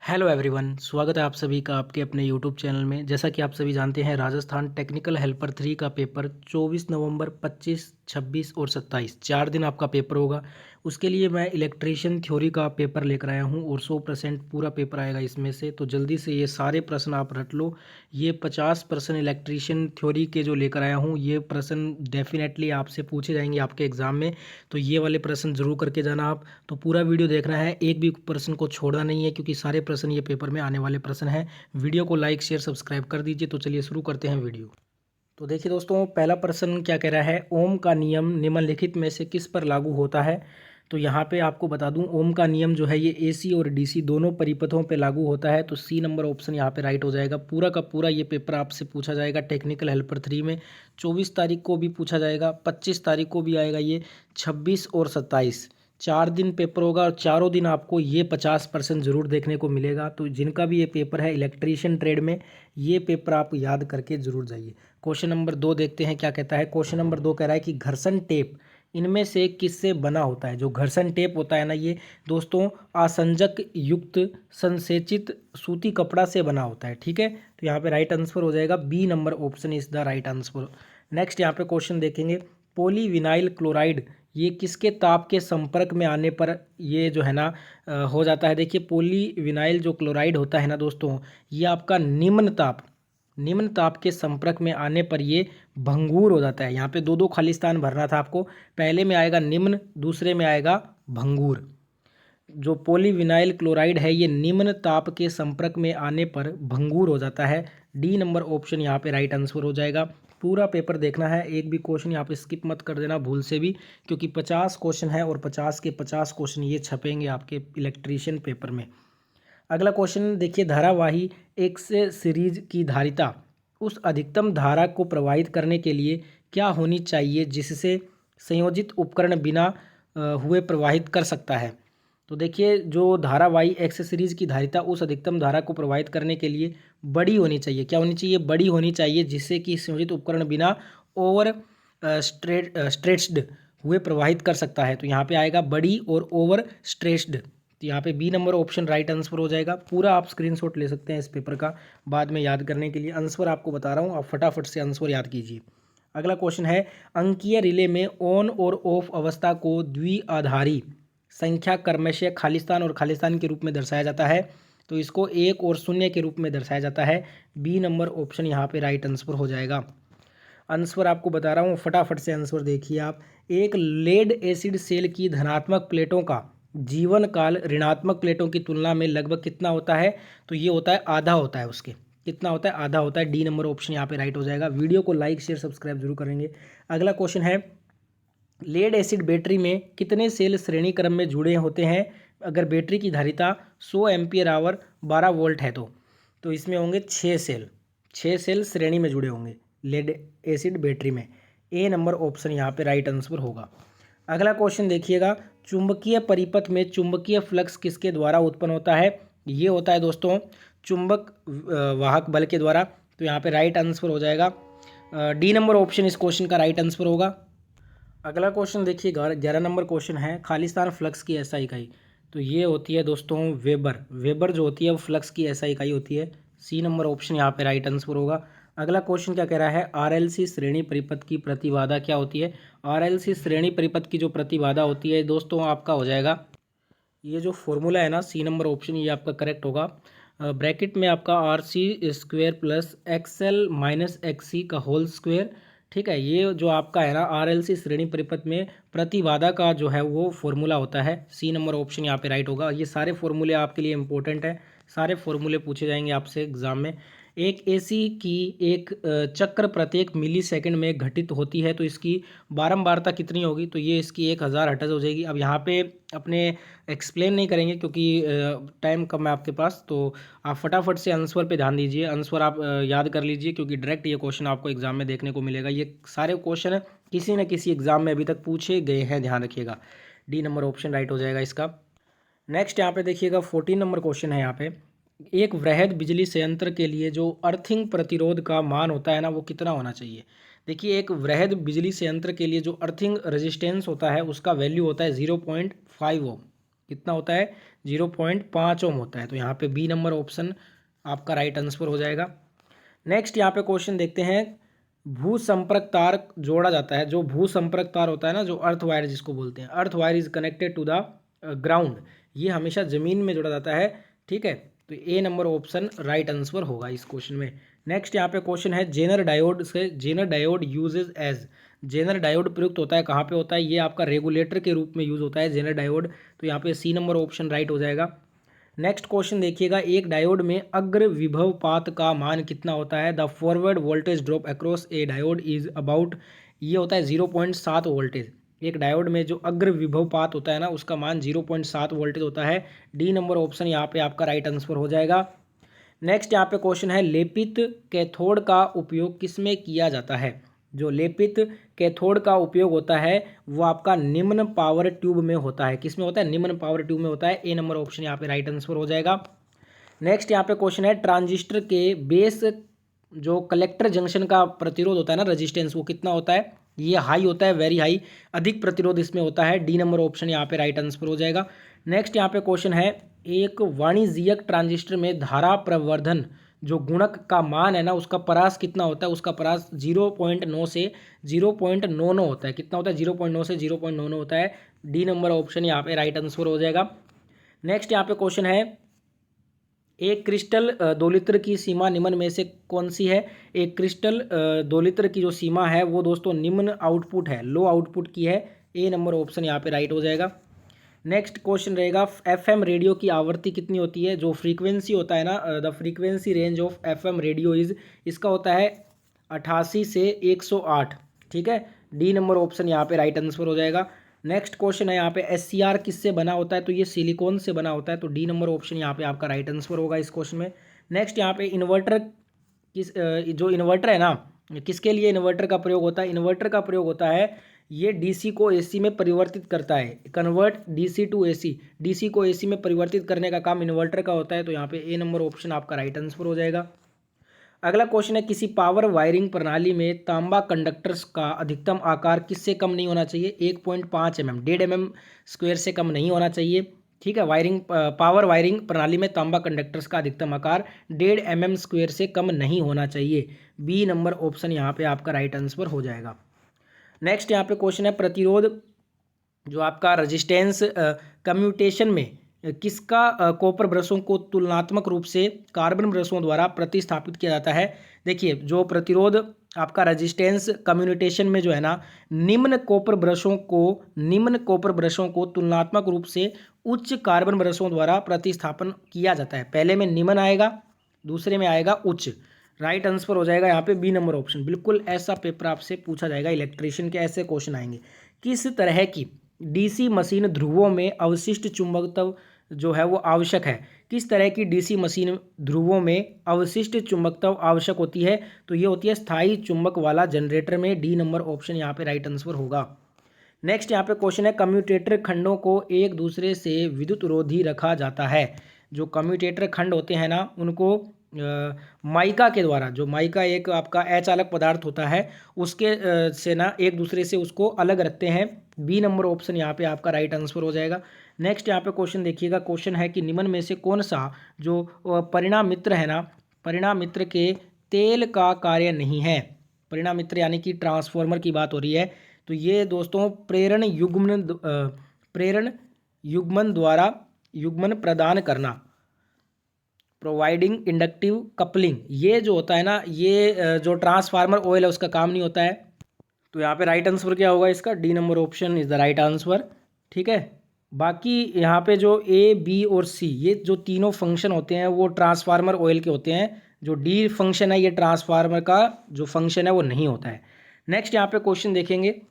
Hello everyone, स्वागत है आप सभी का आपके अपने यूट्यूब चैनल में। जैसा कि आप सभी जानते हैं, राजस्थान टेक्निकल हेल्पर 3 का पेपर 24 नवंबर, 25, 26 और 27 4 दिन आपका पेपर होगा। उसके लिए मैं इलेक्ट्रीशियन थ्योरी का पेपर लेकर आया हूं और 100% पूरा पेपर आएगा इसमें से। तो जल्दी से ये सारे प्रश्न आप रट लो। ये 50% इलेक्ट्रीशियन थ्योरी के जो लेकर आया हूँ, ये प्रश्न डेफिनेटली आपसे पूछे जाएंगे आपके एग्ज़ाम में। तो ये वाले प्रश्न ज़रूर करके जाना आप। तो पूरा वीडियो देखना है, एक भी प्रश्न को छोड़ना नहीं है, क्योंकि सारे प्रश्न ये पेपर में आने वाले प्रश्न हैं। वीडियो को लाइक शेयर सब्सक्राइब कर दीजिए। तो चलिए शुरू करते हैं वीडियो। तो देखिए दोस्तों, पहला प्रश्न क्या कह रहा है, ओम का नियम निम्नलिखित में से किस पर लागू होता है। तो यहाँ पे आपको बता दूं, ओम का नियम जो है ये एसी और डीसी दोनों परिपथों पे लागू होता है। तो सी नंबर ऑप्शन यहाँ पे राइट हो जाएगा। पूरा का पूरा ये पेपर आपसे पूछा जाएगा टेक्निकल हेल्पर 3 में। 24 तारीख को भी पूछा जाएगा, 25 तारीख को भी आएगा ये, 26 और 27 4 दिन पेपर होगा और चारों दिन आपको ये 50% ज़रूर देखने को मिलेगा। तो जिनका भी ये पेपर है इलेक्ट्रीशियन ट्रेड में, ये पेपर आप याद करके ज़रूर जाइए। क्वेश्चन नंबर 2 देखते हैं क्या कहता है। क्वेश्चन नंबर 2 कह रहा है कि घर्षण टेप इनमें से किससे बना होता है। जो घर्षण टेप होता है ना, ये दोस्तों आसंजक युक्त संसेचित सूती कपड़ा से बना होता है। ठीक है, तो यहाँ पे राइट आंसर हो जाएगा B number option is the right answer. Next यहाँ पे क्वेश्चन देखेंगे, पॉलीविनाइल क्लोराइड ये किसके ताप के संपर्क में आने पर ये जो है ना हो जाता है। देखिए, पॉलीविनाइल जो क्लोराइड होता है ना दोस्तों, ये आपका निम्न ताप के संपर्क में आने पर ये भंगूर हो जाता है। यहाँ पे दो दो खाली स्थान भरना था आपको, पहले में आएगा निम्न, दूसरे में आएगा भंगूर। जो पॉलीविनाइल क्लोराइड है ये निम्न ताप के संपर्क में आने पर भंगूर हो जाता है। डी नंबर ऑप्शन यहाँ पे राइट आंसर हो जाएगा। पूरा पेपर देखना है, एक भी क्वेश्चन यहाँ पे स्किप मत कर देना भूल से भी, क्योंकि 50 क्वेश्चन है और 50 के 50 क्वेश्चन ये छपेंगे आपके इलेक्ट्रीशियन पेपर में। अगला क्वेश्चन देखिए, धारावाही एक से सीरीज की धारिता उस अधिकतम धारा को प्रवाहित करने के लिए क्या होनी चाहिए जिससे संयोजित उपकरण बिना हुए प्रवाहित कर सकता है। तो देखिए, जो धारावाही एक्स सीरीज की धारिता उस अधिकतम धारा को प्रवाहित करने के लिए बड़ी होनी चाहिए। क्या होनी चाहिए? बड़ी होनी चाहिए, जिससे कि संयोजित उपकरण बिना ओवर स्ट्रेच्ड हुए प्रवाहित कर सकता है। तो यहाँ पे आएगा बड़ी और ओवर स्ट्रेच्ड। तो यहाँ पे B number option right answer हो जाएगा। पूरा आप स्क्रीनशॉट ले सकते हैं इस पेपर का बाद में याद करने के लिए। आंसर आपको बता रहा हूँ, आप फटाफट से आंसर याद कीजिए। अगला क्वेश्चन है, अंकीय रिले में ऑन और ऑफ अवस्था को द्विआधारी संख्या क्रमशः खालिस्तान और खालिस्तान के रूप में दर्शाया जाता है। तो इसको 1 और 0 के रूप में दर्शाया जाता है। बी नंबर ऑप्शन यहाँ पे राइट आंसर हो जाएगा। आंसर आपको बता रहा हूँ, फटाफट से आंसर देखिए आप। एक लेड एसिड सेल की धनात्मक प्लेटों का जीवन काल ऋणात्मक प्लेटों की तुलना में लगभग कितना होता है। तो ये होता है आधा होता है उसके। कितना होता है? आधा होता है। डी नंबर ऑप्शन यहाँ पे राइट हो जाएगा। वीडियो को लाइक शेयर सब्सक्राइब जरूर करेंगे। अगला क्वेश्चन है, लेड एसिड बैटरी में कितने सेल श्रेणी क्रम में जुड़े होते हैं अगर बैटरी की धारिता 100 एम्पियर आवर 12 वोल्ट है। तो इसमें होंगे 6 सेल। 6 सेल श्रेणी में जुड़े होंगे लेड एसिड बैटरी में। ए नंबर ऑप्शन यहाँ पे राइट आंसर होगा। अगला क्वेश्चन देखिएगा, चुंबकीय परिपथ में चुंबकीय फ्लक्स किसके द्वारा उत्पन्न होता है। ये होता है दोस्तों चुंबक वाहक बल के द्वारा। तो यहाँ पे राइट आंसर हो जाएगा डी नंबर ऑप्शन इस क्वेश्चन का राइट आंसर होगा। अगला क्वेश्चन देखिए, 11 नंबर क्वेश्चन है, खालिस्तान फ्लक्स की एसआई इकाई। तो ये होती है दोस्तों वेबर। वेबर जो होती है वो फ्लक्स की एसआई इकाई होती है। सी नंबर ऑप्शन यहाँ पे राइट आंसर होगा। अगला क्वेश्चन क्या कह रहा है, आरएलसी श्रेणी परिपथ की प्रतिबाधा क्या होती है। आरएलसी श्रेणी परिपथ की जो प्रतिबाधा होती है दोस्तों, आपका हो जाएगा ये जो फॉर्मूला है ना, सी नंबर ऑप्शन ये आपका करेक्ट होगा। ब्रैकेट में आपका R C square plus XL minus X C का होल स्क्वेयर। ठीक है, ये जो आपका है ना आरएलसी श्रेणी परिपथ में प्रतिबाधा का जो है वो फॉर्मूला होता है। सी नंबर ऑप्शन यहाँ पे राइट होगा। ये सारे फॉर्मूले आपके लिए इंपॉर्टेंट है, सारे फॉर्मूले पूछे जाएंगे आपसे एग्जाम में। एक एसी की एक चक्र प्रत्येक मिली सेकेंड में घटित होती है, तो इसकी बारंबारता कितनी होगी। तो ये इसकी 1000 हर्ट्ज हो जाएगी। अब यहाँ पे अपने एक्सप्लेन नहीं करेंगे क्योंकि टाइम कम है आपके पास। तो आप फटाफट से आंसर पे ध्यान दीजिए, आंसर आप याद कर लीजिए, क्योंकि डायरेक्ट ये क्वेश्चन आपको एग्जाम में देखने को मिलेगा। ये सारे क्वेश्चन किसी न किसी एग्जाम में अभी तक पूछे गए हैं, ध्यान रखिएगा। डी नंबर ऑप्शन राइट हो जाएगा इसका। नेक्स्ट यहाँ पे देखिएगा, 14 नंबर क्वेश्चन है यहाँ पे, एक वृहद बिजली संयंत्र के लिए जो अर्थिंग प्रतिरोध का मान होता है ना, वो कितना होना चाहिए। देखिए, एक वृहद बिजली संयंत्र के लिए जो अर्थिंग रेजिस्टेंस होता है उसका वैल्यू होता है 0.5 ओम। कितना होता है? 0.5 ओम होता है। तो यहाँ पे बी नंबर ऑप्शन आपका राइट आंसर हो जाएगा। नेक्स्ट यहाँ पे क्वेश्चन देखते हैं, भू संपर्क तार जोड़ा जाता है। जो भू संपर्क तार होता है ना, जो अर्थ वायर जिसको बोलते हैं, earth wire is connected to the ground, ये हमेशा जमीन में जोड़ा जाता है। ठीक है, तो A number option right answer होगा इस क्वेश्चन में। नेक्स्ट यहाँ पे क्वेश्चन है, जेनर डायोड से, Zener diode uses as, Zener diode प्रयुक्त होता है कहाँ पे होता है, ये आपका रेगुलेटर के रूप में यूज होता है जेनर डायोड। तो यहाँ पे सी नंबर ऑप्शन राइट हो जाएगा। नेक्स्ट क्वेश्चन देखिएगा, एक डायोड में अग्र विभवपात का मान कितना होता है। The forward voltage drop across A diode is about, ये होता है 0.7 वोल्टेज। एक डायोड में जो अग्र विभवपात होता है ना, उसका मान 0.7 वोल्टेज होता है। डी नंबर ऑप्शन यहाँ पे आपका राइट आंसर हो जाएगा। नेक्स्ट यहाँ पे क्वेश्चन है, लेपित कैथोड का उपयोग किसमें किया जाता है। जो लेपित कैथोड का उपयोग होता है वो आपका निम्न पावर ट्यूब में होता है। किस में होता है, निम्न पावर ट्यूब में होता है। ए नंबर ऑप्शन यहाँ पे राइट आंसर हो जाएगा। नेक्स्ट यहाँ पे क्वेश्चन है, ट्रांजिस्टर के बेस जो कलेक्टर जंक्शन का प्रतिरोध होता है ना, रेजिस्टेंस, वो कितना होता है, ये हाई होता है, वेरी हाई, अधिक प्रतिरोध इसमें होता है। डी नंबर ऑप्शन यहाँ पे राइट आंसर हो जाएगा। नेक्स्ट यहाँ पे क्वेश्चन है, एक वाणिज्यिक ट्रांजिस्टर में धारा प्रवर्धन जो गुणक का मान है ना, उसका परास कितना होता है, उसका परास 0.9 से 0.99 होता है। कितना होता है, 0.9 से 0.99 होता है। डी नंबर ऑप्शन यहाँ पे राइट आंसर हो जाएगा। नेक्स्ट यहाँ पे क्वेश्चन है, एक क्रिस्टल 2 लीटर की सीमा निम्न में से कौन सी है। एक क्रिस्टल 2 लीटर की जो सीमा है वो दोस्तों निम्न आउटपुट है, लो आउटपुट की है। ए नंबर ऑप्शन यहाँ पे राइट हो जाएगा। नेक्स्ट क्वेश्चन रहेगा, एफएम रेडियो की आवृत्ति कितनी होती है। जो फ्रीक्वेंसी होता है ना, the frequency range of FM radio is, इसका होता है 88 से 108। ठीक है, डी नंबर ऑप्शन यहाँ पे राइट आंसर हो जाएगा। नेक्स्ट क्वेश्चन है यहाँ पे, एससीआर किससे बना होता है, तो ये सिलिकॉन से बना होता है। तो डी नंबर ऑप्शन यहाँ पे आपका राइट आंसर होगा इस क्वेश्चन में। नेक्स्ट यहाँ पे, इन्वर्टर किस जो इन्वर्टर है ना, किसके लिए इन्वर्टर का प्रयोग होता है। इन्वर्टर का प्रयोग होता है, ये डीसी को एसी में परिवर्तित करता है, convert DC to AC, DC को एसी में परिवर्तित करने का काम इन्वर्टर का होता है। तो यहाँ पे ए नंबर ऑप्शन आपका राइट आंसर हो जाएगा। अगला क्वेश्चन है, किसी पावर वायरिंग प्रणाली में तांबा कंडक्टर्स का अधिकतम आकार किससे कम नहीं होना चाहिए। 1.5 mm, 1.5 mm स्क्वायर से कम नहीं होना चाहिए। ठीक है, पावर वायरिंग प्रणाली में तांबा कंडक्टर्स का अधिकतम आकार 1.5 mm स्क्वायर से कम नहीं होना चाहिए। बी नंबर ऑप्शन यहाँ पे आपका राइट आंसर हो जाएगा। नेक्स्ट यहाँ पे क्वेश्चन है, प्रतिरोध जो आपका रेजिस्टेंस कम्यूटेशन में किसका कॉपर ब्रशों को तुलनात्मक रूप से कार्बन ब्रशों द्वारा प्रतिस्थापित किया जाता है। देखिए, जो प्रतिरोध आपका रेजिस्टेंस कम्यूटेशन में जो है ना, निम्न कॉपर ब्रशों को तुलनात्मक रूप से उच्च कार्बन ब्रशों द्वारा प्रतिस्थापन किया जाता है। पहले में निम्न आएगा, दूसरे में आएगा उच्च। राइट आंसर हो जाएगा यहाँ पे बी नंबर ऑप्शन। बिल्कुल ऐसा पेपर आपसे पूछा जाएगा, इलेक्ट्रिशियन के ऐसे क्वेश्चन आएंगे। किस तरह की डीसी मशीन ध्रुवों में अवशिष्ट चुंबकत्व जो है वो आवश्यक है। किस तरह की डीसी मशीन ध्रुवों में अवशिष्ट चुंबकत्व आवश्यक होती है, तो ये होती है स्थायी चुंबक वाला जनरेटर में। डी नंबर ऑप्शन यहाँ पे राइट आंसर होगा। नेक्स्ट यहाँ पे क्वेश्चन है, कम्यूटेटर खंडों को एक दूसरे से विद्युत रोधी रखा जाता है। जो कम्यूटेटर खंड होते हैं ना, उनको माइका के द्वारा, जो माइका एक आपका अचालक पदार्थ होता है, उसके से ना एक दूसरे से उसको अलग रखते हैं। बी नंबर ऑप्शन यहाँ पे आपका राइट आंसर हो जाएगा। नेक्स्ट यहाँ पे क्वेश्चन देखिएगा, क्वेश्चन है कि निम्न में से कौन सा जो परिणाम मित्र है ना, परिणाम मित्र के तेल का कार्य नहीं है। परिणाम मित्र यानी कि ट्रांसफॉर्मर की बात हो रही है। तो ये दोस्तों प्रेरण युग्मन द्वारा युग्मन प्रदान करना, प्रोवाइडिंग इंडक्टिव कपलिंग, ये जो होता है ना, ये जो ट्रांसफार्मर ऑयल है उसका काम नहीं होता है। तो यहाँ पे राइट आंसर क्या होगा इसका, D number option is the right answer. ठीक है, बाकी यहाँ पे जो ए बी और सी, ये जो तीनों फंक्शन होते हैं वो ट्रांसफार्मर ऑयल के होते हैं। जो डी फंक्शन है, ये ट्रांसफार्मर का जो फंक्शन है वो नहीं होता है। नेक्स्ट यहाँ पे क्वेश्चन देखेंगे,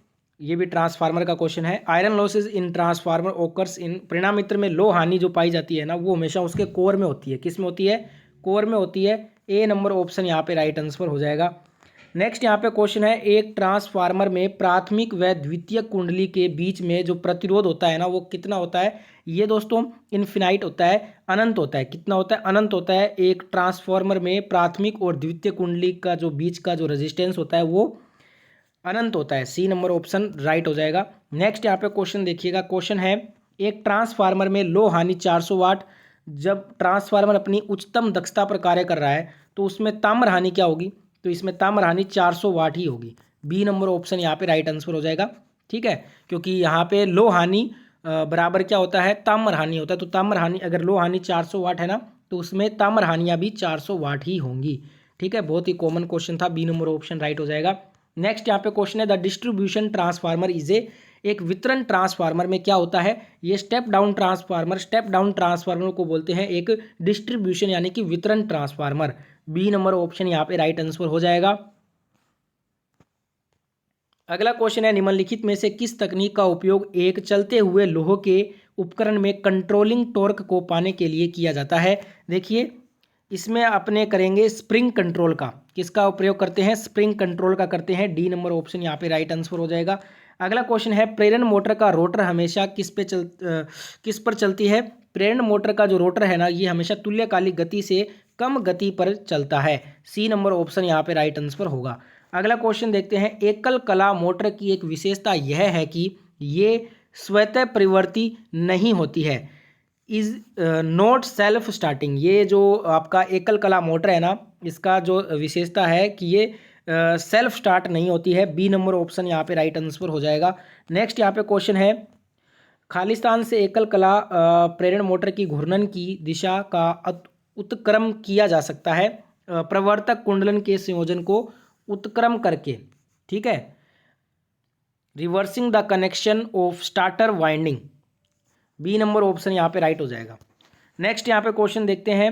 ये भी ट्रांसफार्मर का क्वेश्चन है। Iron losses in transformer occurs in, परिणाम मित्र में लो हानि जो पाई जाती है ना, वो हमेशा उसके कोर में होती है। किस में होती है, कोर में होती है। ए नंबर ऑप्शन यहाँ पे राइट आंसर हो जाएगा। नेक्स्ट यहाँ पे क्वेश्चन है, एक ट्रांसफार्मर में प्राथमिक व द्वितीयक कुंडली के बीच में जो प्रतिरोध होता है ना, वो कितना होता है। ये दोस्तों इन्फिनाइट होता है, अनंत होता है। कितना होता है, अनंत होता है। एक ट्रांसफार्मर में प्राथमिक और द्वितीय कुंडली का जो बीच का जो रेजिस्टेंस होता है वो अनंत होता है। सी नंबर ऑप्शन राइट हो जाएगा। नेक्स्ट यहाँ पे क्वेश्चन देखिएगा, क्वेश्चन है, एक ट्रांसफार्मर में लो हानि 400 वाट, जब ट्रांसफार्मर अपनी उच्चतम दक्षता पर कार्य कर रहा है तो उसमें ताम्र हानि क्या होगी, तो इसमें ताम्र हानि 400 वाट ही होगी। बी नंबर ऑप्शन यहाँ पे राइट आंसर हो जाएगा। ठीक है, क्योंकि यहाँ पे लो हानि बराबर क्या होता है, ताम्र हानि होता है। तो ताम्र हानि अगर लो हानि 400 वाट है ना, तो उसमें ताम्र हानियाँ भी 400 वाट ही होंगी। ठीक है, बहुत ही कॉमन क्वेश्चन था, बी नंबर ऑप्शन राइट हो जाएगा। नेक्स्ट यहाँ पे क्वेश्चन है the distribution transformer is a, एक वितरण ट्रांसफार्मर में क्या होता है, ये step down transformer, step down transformer को बोलते हैं एक डिस्ट्रीब्यूशन यानी कि वितरण ट्रांसफार्मर। बी नंबर ऑप्शन यहाँ पे राइट आंसर हो जाएगा। अगला क्वेश्चन है निम्नलिखित में से किस तकनीक का उपयोग एक चलते हुए लोहे के उपकरण में कंट्रोलिंग टॉर्क को पाने के लिए किया जाता है। देखिए इसमें अपने करेंगे स्प्रिंग कंट्रोल का, किसका प्रयोग करते हैं, स्प्रिंग कंट्रोल का करते हैं। डी नंबर ऑप्शन यहाँ पे राइट आंसर हो जाएगा। अगला क्वेश्चन है प्रेरण मोटर का रोटर हमेशा किस पर चलती है। प्रेरण मोटर का जो रोटर है ना, ये हमेशा तुल्यकालिक गति से कम गति पर चलता है। सी नंबर ऑप्शन यहाँ पे राइट आंसर होगा। अगला क्वेश्चन देखते हैं एकल कला मोटर की एक विशेषता यह है कि ये स्वतः परिवर्ती नहीं होती है, इज नॉट सेल्फ स्टार्टिंग। ये जो आपका एकल कला मोटर है ना, इसका जो विशेषता है कि ये सेल्फ स्टार्ट नहीं होती है। बी नंबर ऑप्शन यहाँ पे राइट आंसर हो जाएगा। नेक्स्ट यहाँ पे क्वेश्चन है खालिस्तान से एकल कला प्रेरण मोटर की घूर्णन की दिशा का उत्क्रम किया जा सकता है प्रवर्तक कुंडलन के संयोजन को उत्क्रम करके। ठीक है, reversing the connection of starter winding. B number option यहाँ पे राइट हो जाएगा। नेक्स्ट यहाँ पे क्वेश्चन देखते हैं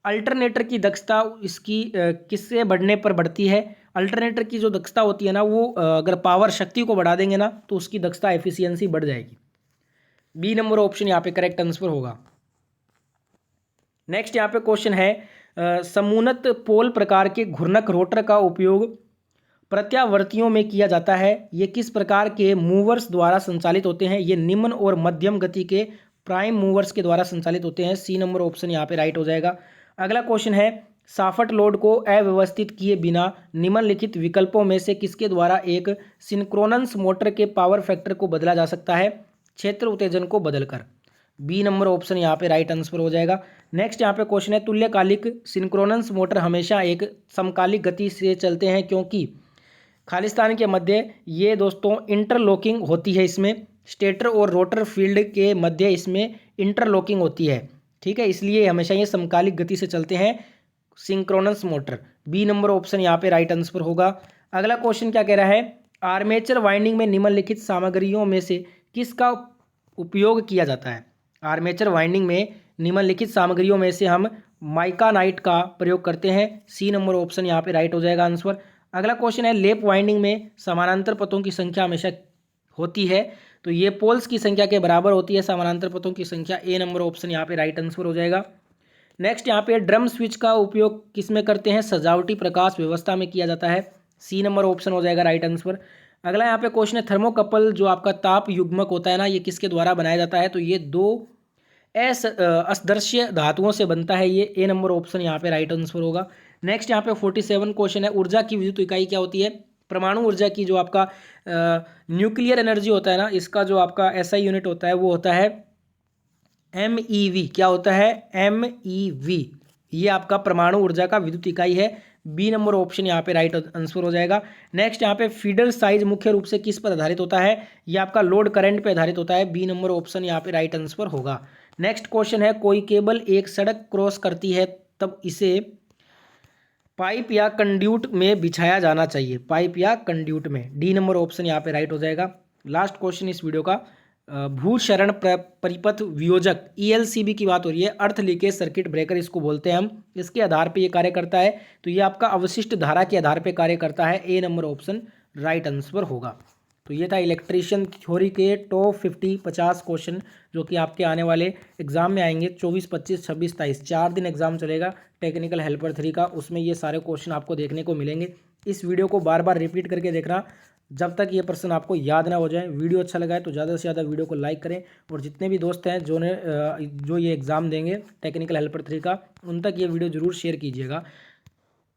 अल्टरनेटर की दक्षता इसकी किससे बढ़ने पर बढ़ती है। अल्टरनेटर की जो दक्षता होती है ना, वो अगर पावर शक्ति को बढ़ा देंगे ना, तो उसकी दक्षता एफिशिएंसी बढ़ जाएगी। बी नंबर ऑप्शन यहाँ पे करेक्ट आंसर होगा। नेक्स्ट यहाँ पे क्वेश्चन है समुन्नत पोल प्रकार के घूर्णक रोटर का उपयोग प्रत्यावर्तियों में किया जाता है। ये किस प्रकार के मूवर्स द्वारा संचालित होते हैं। ये निम्न और मध्यम गति के प्राइम मूवर्स के द्वारा संचालित होते हैं। सी नंबर ऑप्शन यहाँ पे राइट हो जाएगा। अगला क्वेश्चन है साफट लोड को अव्यवस्थित किए बिना निम्नलिखित विकल्पों में से किसके द्वारा एक सिंक्रोनस मोटर के पावर फैक्टर को बदला जा सकता है, क्षेत्र उत्तेजन को बदलकर। बी नंबर ऑप्शन यहाँ पे राइट आंसर हो जाएगा। नेक्स्ट यहाँ पे क्वेश्चन है तुल्यकालिक सिंक्रोनस मोटर हमेशा एक समकालिक गति से चलते हैं क्योंकि खालिस्तान के मध्य ये दोस्तों इंटरलॉकिंग होती है, इसमें स्टेटर और रोटर फील्ड के मध्य इसमें इंटरलॉकिंग होती है। ठीक है, इसलिए हमेशा ये समकालिक गति से चलते हैं synchronous motor. B number option यहाँ पे राइट आंसर होगा। अगला क्वेश्चन क्या कह रहा है आर्मेचर वाइंडिंग में निम्नलिखित सामग्रियों में से किसका उपयोग किया जाता है। आर्मेचर वाइंडिंग में निम्नलिखित सामग्रियों में से हम माइकानाइट का प्रयोग करते हैं। सी नंबर ऑप्शन यहाँ पे राइट हो जाएगा आंसर। अगला क्वेश्चन है लेप वाइंडिंग में समानांतर पथों की संख्या हमेशा होती है, तो ये पोल्स की संख्या के बराबर होती है समानांतर पथों की संख्या। ए नंबर ऑप्शन यहाँ पे राइट आंसर हो जाएगा। नेक्स्ट यहाँ पे ड्रम स्विच का उपयोग किस में करते हैं, सजावटी प्रकाश व्यवस्था में किया जाता है। सी नंबर ऑप्शन हो जाएगा राइट आंसर। अगला यहाँ पे क्वेश्चन है थर्मोकपल जो आपका ताप युग्मक होता है ना, ये किसके द्वारा बनाया जाता है, तो ये दो असदृश्य धातुओं से बनता है ये। ए नंबर ऑप्शन यहाँ पे राइट आंसर होगा। नेक्स्ट यहाँ पे 47 क्वेश्चन है ऊर्जा की विद्युत इकाई क्या होती है। परमाणु ऊर्जा की जो आपका न्यूक्लियर एनर्जी होता है ना, इसका जो आपका एसआई यूनिट होता है वो होता है MeV। क्या होता है MeV, ये आपका परमाणु ऊर्जा का विद्युत इकाई है। बी नंबर ऑप्शन यहाँ पे राइट आंसर हो जाएगा। नेक्स्ट यहाँ पे फीडर साइज मुख्य रूप से किस पर आधारित होता है, ये आपका लोड करंट पे आधारित होता है। बी नंबर ऑप्शन यहाँ पे राइट आंसर होगा। नेक्स्ट क्वेश्चन है कोई केबल एक सड़क क्रॉस करती है तब इसे पाइप या कंड्यूट में बिछाया जाना चाहिए, पाइप या कंड्यूट में। डी नंबर ऑप्शन यहाँ पे राइट हो जाएगा। लास्ट क्वेश्चन इस वीडियो का भूशरण परिपथ वियोजक ELCB की बात हो रही है, अर्थ लीकेज सर्किट ब्रेकर इसको बोलते हैं हम। इसके आधार पे ये कार्य करता है, तो ये आपका अवशिष्ट धारा के आधार पे कार्य करता है। ए नंबर ऑप्शन राइट आंसर होगा। तो ये था इलेक्ट्रीशियन थ्योरी के टॉप 50 क्वेश्चन जो कि आपके आने वाले एग्जाम में आएंगे 24, 25, 26, 23 4 दिन एग्जाम चलेगा टेक्निकल हेल्पर 3 का। उसमें ये सारे क्वेश्चन आपको देखने को मिलेंगे। इस वीडियो को बार बार रिपीट करके देखना जब तक ये प्रश्न आपको याद ना हो जाए। वीडियो अच्छा लगा है तो ज़्यादा से ज़्यादा वीडियो को लाइक करें और जितने भी दोस्त हैं जो ये एग्ज़ाम देंगे टेक्निकल हेल्पर 3 का, उन तक ये वीडियो ज़रूर शेयर कीजिएगा।